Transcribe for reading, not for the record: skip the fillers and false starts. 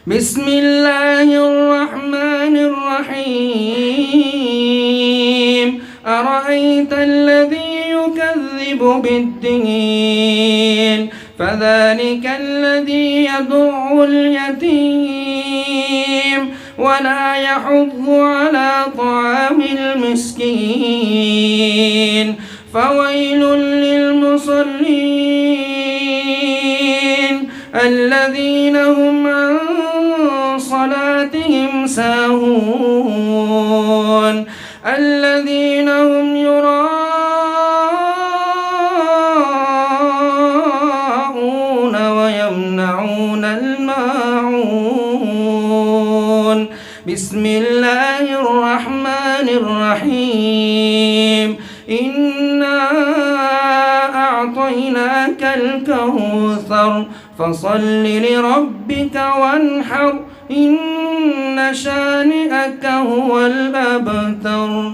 بسم الله الرحمن الرحيم أرأيت الذي يكذب بالدين فذلك الذي يدع اليتيم ولا يحض على طعام المسكين فويل للمصلين الذين هم عن صلاتهم ساهون الذين هم يراءون ويمنعون الماعون بسم الله الرحمن الرحيم إنا أعطيناك الكوثر فصل لربك وانحر إن شانئك هو الأبتر.